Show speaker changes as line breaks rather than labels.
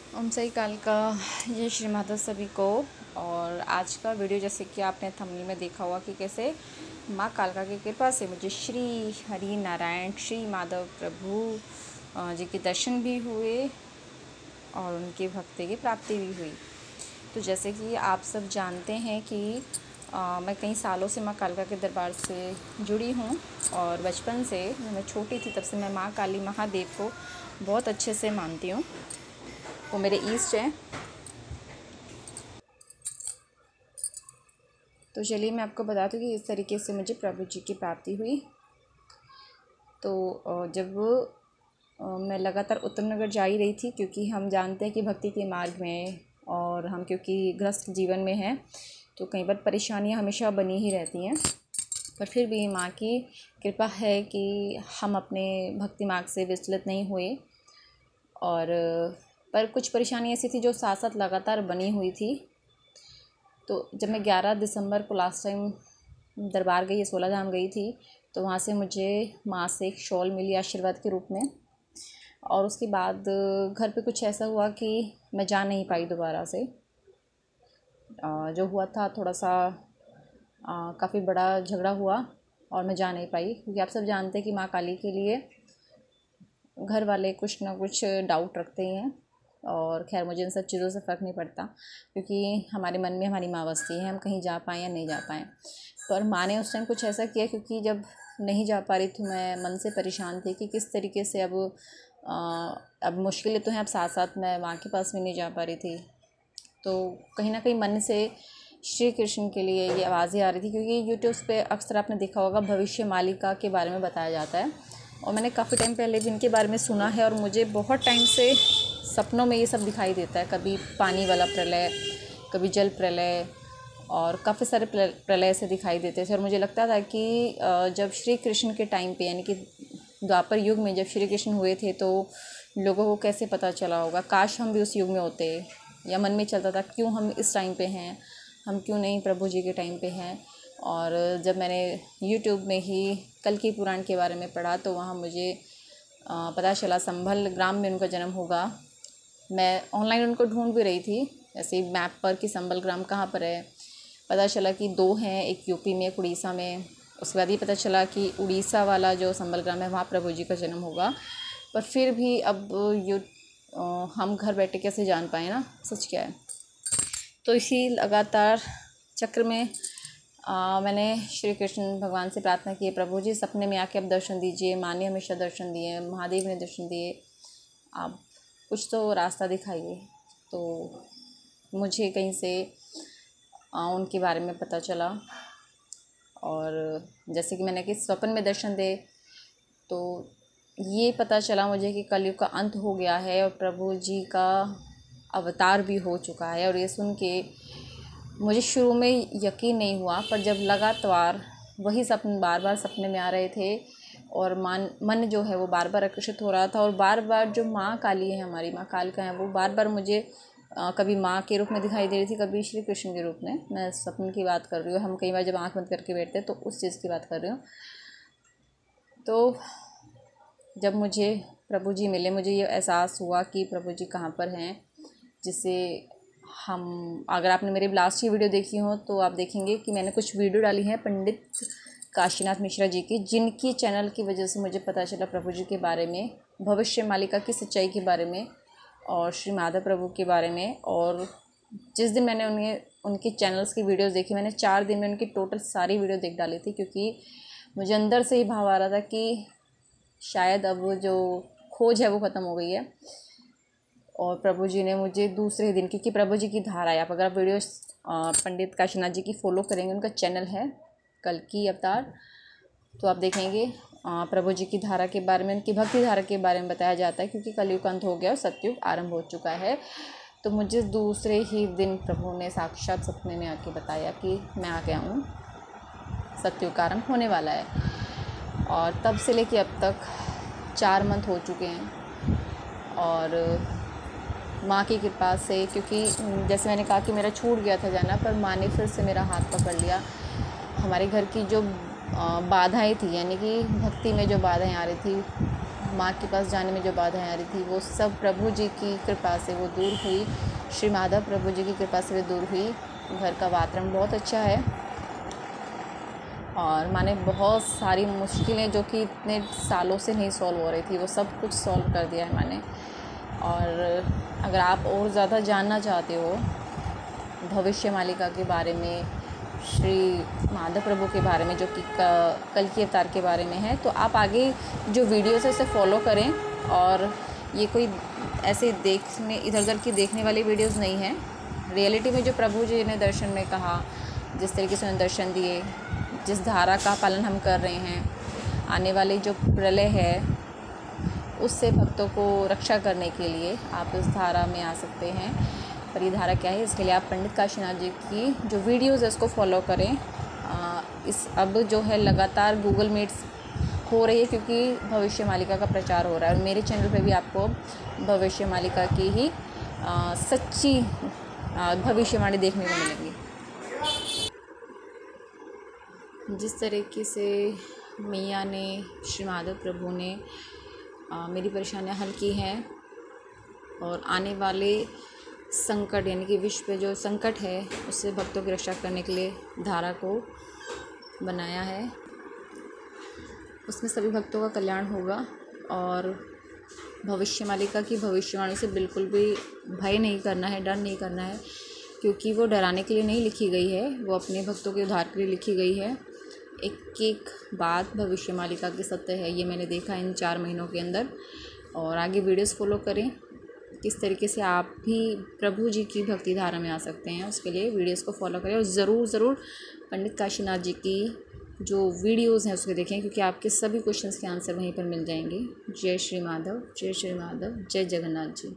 ओम साई काल का ये श्री माधव सभी को। और आज का वीडियो जैसे कि आपने थंबनेल में देखा हुआ कि कैसे माँ कालका की कृपा से मुझे श्री हरि नारायण श्री माधव प्रभु जी के दर्शन भी हुए और उनकी भक्ति की प्राप्ति भी हुई। तो जैसे कि आप सब जानते हैं कि मैं कई सालों से माँ कालका के दरबार से जुड़ी हूँ और बचपन से जब मैं छोटी थी तब से मैं माँ काली महादेव को बहुत अच्छे से मानती हूँ। वो मेरे ईष्ट हैं। तो चलिए मैं आपको बताती हूँ कि इस तरीके से मुझे प्रभु जी की प्राप्ति हुई। तो जब मैं लगातार उत्तम नगर जा ही रही थी, क्योंकि हम जानते हैं कि भक्ति के मार्ग में और हम क्योंकि गृहस्थ जीवन में हैं तो कई बार परेशानियाँ हमेशा बनी ही रहती हैं। पर फिर भी माँ की कृपा है कि हम अपने भक्ति मार्ग से विचलित नहीं हुए। और पर कुछ परेशानी ऐसी थी जो साथ साथ लगातार बनी हुई थी। तो जब मैं 11 दिसंबर को लास्ट टाइम दरबार गई, 16 धाम गई थी, तो वहाँ से मुझे माँ से एक शॉल मिली आशीर्वाद के रूप में। और उसके बाद घर पे कुछ ऐसा हुआ कि मैं जा नहीं पाई दोबारा से। जो हुआ था थोड़ा सा काफ़ी बड़ा झगड़ा हुआ और मैं जा नहीं पाई, क्योंकि आप सब जानते हैं कि माँ काली के लिए घर वाले कुछ ना कुछ डाउट रखते ही हैं। और खैर मुझे इन सब चीज़ों से फ़र्क नहीं पड़ता, क्योंकि हमारे मन में हमारी माँ बसती है, हम कहीं जा पाएँ या नहीं जा पाएँ। पर माँ ने उस टाइम कुछ ऐसा किया, क्योंकि जब नहीं जा पा रही थी मैं मन से परेशान थी कि किस तरीके से अब मुश्किलें तो हैं, अब साथ साथ मैं माँ के पास भी नहीं जा पा रही थी। तो कहीं ना कहीं मन से श्री कृष्ण के लिए ये आवाज़ें आ रही थी, क्योंकि यूट्यूब पे अक्सर आपने देखा होगा भविष्य मालिका के बारे में बताया जाता है। और मैंने काफ़ी टाइम पहले भी इनके बारे में सुना है और मुझे बहुत टाइम से सपनों में ये सब दिखाई देता है। कभी पानी वाला प्रलय, कभी जल प्रलय, और काफ़ी सारे प्रलय से दिखाई देते थे। और मुझे लगता था कि जब श्री कृष्ण के टाइम पे, यानी कि द्वापर युग में जब श्री कृष्ण हुए थे, तो लोगों को कैसे पता चला होगा, काश हम भी उस युग में होते। या मन में चलता था क्यों हम इस टाइम पे हैं, हम क्यों नहीं प्रभु जी के टाइम पे हैं। और जब मैंने यूट्यूब में ही कल्कि पुराण के बारे में पढ़ा, तो वहाँ मुझे पता चला संभल ग्राम में उनका जन्म होगा। मैं ऑनलाइन उनको ढूंढ भी रही थी ऐसे मैप पर कि संभल ग्राम कहाँ पर है। पता चला कि 2 हैं, एक यूपी में, एक उड़ीसा में। उसके बाद ये पता चला कि उड़ीसा वाला जो संभल ग्राम है वहाँ प्रभु जी का जन्म होगा। पर फिर भी अब हम घर बैठे कैसे जान पाए ना, सच क्या है। तो इसी लगातार चक्र में मैंने श्री कृष्ण भगवान से प्रार्थना की, प्रभु जी सपने में आके अब दर्शन दीजिए। माँ ने हमेशा दर्शन दिए, महादेव ने दर्शन दिए, आप कुछ तो रास्ता दिखाइए। तो मुझे कहीं से उनके बारे में पता चला, और जैसे कि मैंने कि स्वप्न में दर्शन दे, तो ये पता चला मुझे कि कलयुग का अंत हो गया है और प्रभु जी का अवतार भी हो चुका है। और ये सुन के मुझे शुरू में यकीन नहीं हुआ, पर जब लगातार वही सपने बार बार सपने में आ रहे थे और मन जो है वो बार बार आकर्षित हो रहा था, और बार बार जो माँ काली है, हमारी माँ कालका है, वो बार बार मुझे कभी माँ के रूप में दिखाई दे रही थी, कभी श्री कृष्ण के रूप में। मैं सपने की बात कर रही हूँ, हम कई बार जब आँख बंद करके बैठते हैं तो उस चीज़ की बात कर रही हूँ। तो जब मुझे प्रभु जी मिले, मुझे ये एहसास हुआ कि प्रभु जी कहाँ पर हैं, जिसे हम, अगर आपने मेरी लास्ट की वीडियो देखी हो तो आप देखेंगे कि मैंने कुछ वीडियो डाली हैं पंडित काशीनाथ मिश्रा जी की, जिनकी चैनल की वजह से मुझे पता चला प्रभु जी के बारे में, भविष्य मालिका की सच्चाई के बारे में और श्री माधव प्रभु के बारे में। और जिस दिन मैंने उनकी चैनल्स की वीडियोस देखी, मैंने 4 दिन में उनकी टोटल सारी वीडियो देख डाली थी, क्योंकि मुझे अंदर से ही भाव आ रहा था कि शायद अब जो खोज है वो ख़त्म हो गई है। और प्रभु जी ने मुझे दूसरे दिन, क्योंकि प्रभु जी की धारा है, आप अगर वीडियो पंडित काशीनाथ जी की फॉलो करेंगे, उनका चैनल है कल्कि अवतार, तो आप देखेंगे प्रभु जी की धारा के बारे में, उनकी भक्ति धारा के बारे में बताया जाता है, क्योंकि कलयुग अंत हो गया और सतयुग आरंभ हो चुका है। तो मुझे दूसरे ही दिन प्रभु ने साक्षात सपने में आके बताया कि मैं आ गया हूँ, सतयुग आरंभ होने वाला है। और तब से लेके अब तक 4 मंथ हो चुके हैं। और माँ की कृपा से, क्योंकि जैसे मैंने कहा कि मेरा छूट गया था जाना, पर माँ ने फिर से मेरा हाथ पकड़ लिया। हमारे घर की जो बाधाएं थी, यानी कि भक्ति में जो बाधाएं आ रही थी, माँ के पास जाने में जो बाधाएं आ रही थी वो सब प्रभु जी की कृपा से वो दूर हुई। श्री माधव प्रभु जी की कृपा से वो दूर हुई। घर का वातावरण बहुत अच्छा है और माने बहुत सारी मुश्किलें जो कि इतने सालों से नहीं सॉल्व हो रही थी वो सब कुछ सॉल्व कर दिया है मैंने। और अगर आप और ज़्यादा जानना चाहते हो भविष्य मालिका के बारे में, श्री माधव प्रभु के बारे में जो कि कल की अवतार के बारे में है, तो आप आगे जो वीडियोस है उसे फॉलो करें। और ये कोई ऐसे देखने इधर उधर की देखने वाली वीडियोस नहीं है। रियलिटी में जो प्रभु जी ने दर्शन में कहा, जिस तरीके से उन्होंने दर्शन दिए, जिस धारा का पालन हम कर रहे हैं, आने वाली जो प्रलय है उससे भक्तों को रक्षा करने के लिए आप इस धारा में आ सकते हैं। पर ये धारा क्या है, इसके लिए आप पंडित काशीनाथ जी की जो वीडियोज़ है उसको फॉलो करें। इस अब जो है लगातार गूगल मीट्स हो रही है क्योंकि भविष्य मालिका का प्रचार हो रहा है और मेरे चैनल पे भी आपको भविष्य मालिका की ही सच्ची भविष्यवाणी देखने को मिलेंगी। जिस तरीके से मैया ने, श्री माधव प्रभु ने मेरी परेशानियां हल की हैं और आने वाले संकट यानी कि विश्व पे जो संकट है उससे भक्तों की रक्षा करने के लिए धारा को बनाया है, उसमें सभी भक्तों का कल्याण होगा। और भविष्य मालिका की भविष्यवाणी से बिल्कुल भी भय नहीं करना है, डर नहीं करना है, क्योंकि वो डराने के लिए नहीं लिखी गई है, वो अपने भक्तों के उद्धार के लिए लिखी गई है। एक एक बात भविष्य मालिका की सत्य है, ये मैंने देखा इन 4 महीनों के अंदर। और आगे वीडियोस फॉलो करें, किस तरीके से आप भी प्रभु जी की भक्ति धारा में आ सकते हैं, उसके लिए वीडियोस को फॉलो करें। और ज़रूर पंडित काशीनाथ जी की जो वीडियोस हैं उसको देखें, क्योंकि आपके सभी क्वेश्चंस के आंसर वहीं पर मिल जाएंगे। जय श्री माधव, जय श्री माधव, जय जगन्नाथ जी।